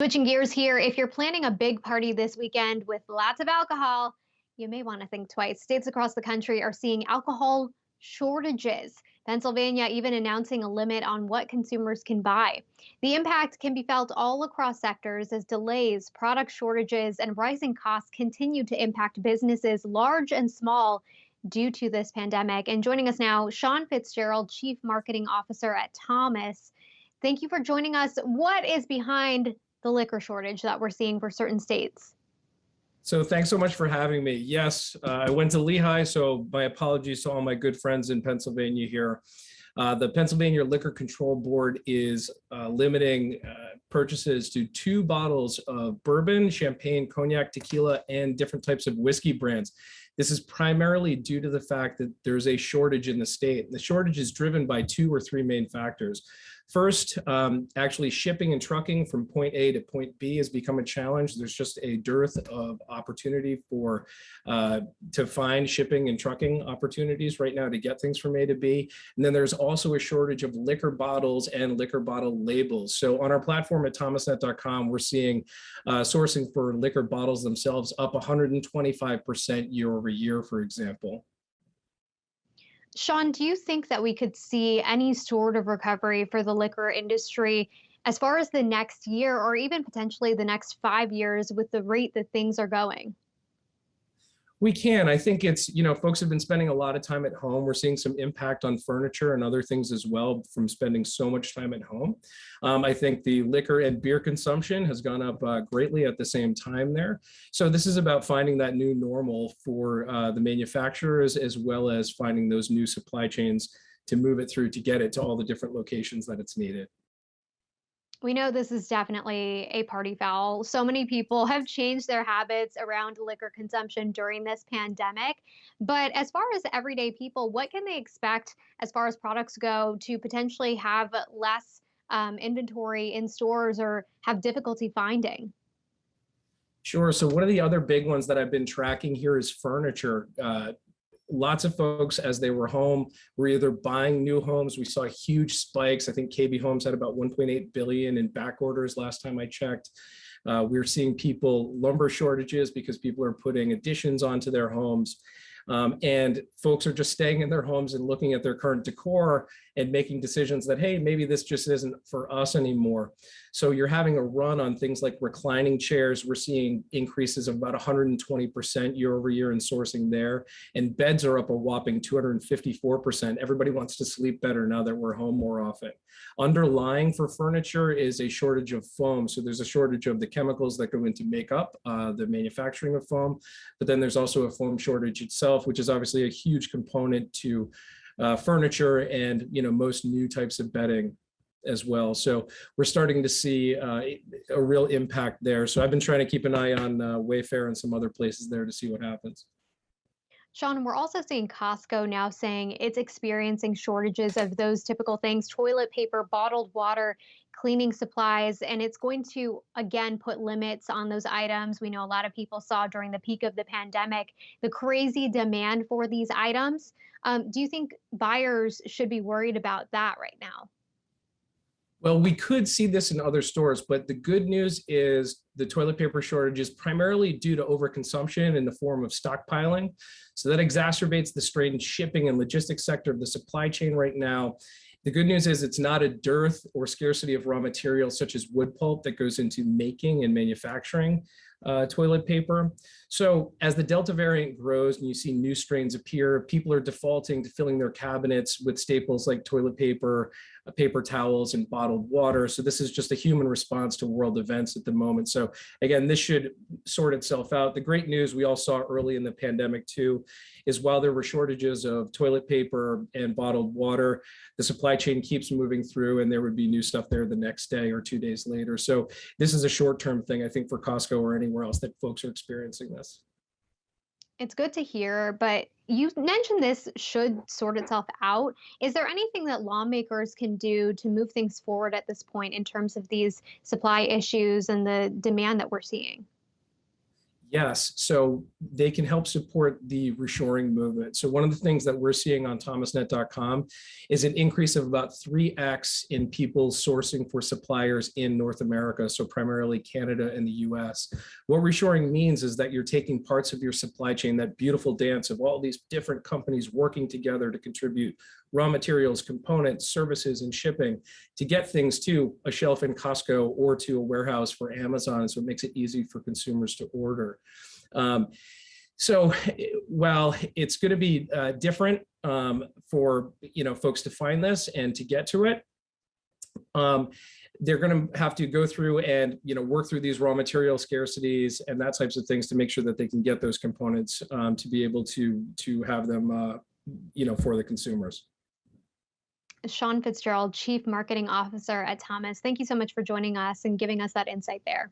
Switching gears here, if you're planning a big party this weekend with lots of alcohol, you may want to think twice. States across the country are seeing alcohol shortages. Pennsylvania even announcing a limit on what consumers can buy. The impact can be felt all across sectors as delays, product shortages, and rising costs continue to impact businesses large and small due to this pandemic. And joining us now, Shawn Fitzgerald, Chief Marketing Officer at Thomas. Thank you for joining us. What is behind the liquor shortage that we're seeing for certain states? So thanks so much for having me. Yes, I went to Lehigh, so my apologies to all my good friends in Pennsylvania here. The Pennsylvania Liquor Control Board is limiting purchases to 2 bottles of bourbon, champagne, cognac, tequila, and different types of whiskey brands. This is primarily due to the fact that there's a shortage in the state. The shortage is driven by 2 or 3 main factors. First, actually shipping and trucking from point A to point B has become a challenge. There's just a dearth of opportunity to find shipping and trucking opportunities right now to get things from A to B. And then there's also a shortage of liquor bottles and liquor bottle labels. So on our platform at thomasnet.com, we're seeing sourcing for liquor bottles themselves up 125% year over year, for example. Shawn, do you think that we could see any sort of recovery for the liquor industry as far as the next year or even potentially the next 5 years with the rate that things are going? We can. I think it's, folks have been spending a lot of time at home. We're seeing some impact on furniture and other things as well from spending so much time at home. I think the liquor and beer consumption has gone up greatly at the same time there. So this is about finding that new normal for the manufacturers, as well as finding those new supply chains to move it through to get it to all the different locations that it's needed. We know this is definitely a party foul. So many people have changed their habits around liquor consumption during this pandemic. But as far as everyday people, what can they expect as far as products go to potentially have less inventory in stores or have difficulty finding? Sure. So one of the other big ones that I've been tracking here is furniture. Lots of folks, as they were home, were either buying new homes. We saw huge spikes. I think KB Homes had about 1.8 billion in back orders last time I checked. We're seeing lumber shortages because people are putting additions onto their homes. And folks are just staying in their homes and looking at their current decor and making decisions that, hey, maybe this just isn't for us anymore. So you're having a run on things like reclining chairs. We're seeing increases of about 120% year over year in sourcing there. And beds are up a whopping 254%. Everybody wants to sleep better now that we're home more often. Underlying for furniture is a shortage of foam. So there's a shortage of the chemicals that go into makeup, the manufacturing of foam, but then there's also a foam shortage itself, which is obviously a huge component to furniture and most new types of bedding as well. So we're starting to see a real impact there. So I've been trying to keep an eye on Wayfair and some other places there to see what happens. Shawn, we're also seeing Costco now saying it's experiencing shortages of those typical things: toilet paper, bottled water, cleaning supplies, and it's going to again put limits on those items. We know a lot of people saw during the peak of the pandemic the crazy demand for these items. Do you think buyers should be worried about that right now? Well, we could see this in other stores, but the good news is the toilet paper shortage is primarily due to overconsumption in the form of stockpiling. So that exacerbates the strained shipping and logistics sector of the supply chain right now. The good news is it's not a dearth or scarcity of raw materials such as wood pulp that goes into making and manufacturing toilet paper. So as the Delta variant grows and you see new strains appear, people are defaulting to filling their cabinets with staples like toilet paper, paper towels, and bottled water. So this is just a human response to world events at the moment. So again, this should sort itself out. The great news we all saw early in the pandemic too is while there were shortages of toilet paper and bottled water, the supply chain keeps moving through and there would be new stuff there the next day or 2 days later. So this is a short-term thing, I think, for Costco or anywhere else that folks are experiencing this. It's good to hear, but you mentioned this should sort itself out. Is there anything that lawmakers can do to move things forward at this point in terms of these supply issues and the demand that we're seeing? Yes, so they can help support the reshoring movement. So one of the things that we're seeing on thomasnet.com is an increase of about 3x in people sourcing for suppliers in North America, so primarily Canada and the US. What reshoring means is that you're taking parts of your supply chain, that beautiful dance of all these different companies working together to contribute raw materials, components, services, and shipping to get things to a shelf in Costco or to a warehouse for Amazon. So it makes it easy for consumers to order. Um, so while it's going to be different for folks to find this and to get to it, they're going to have to go through and work through these raw material scarcities and that types of things to make sure that they can get those components to be able to have them for the consumers. Shawn Fitzgerald, Chief Marketing Officer at Thomas. Thank you so much for joining us and giving us that insight there.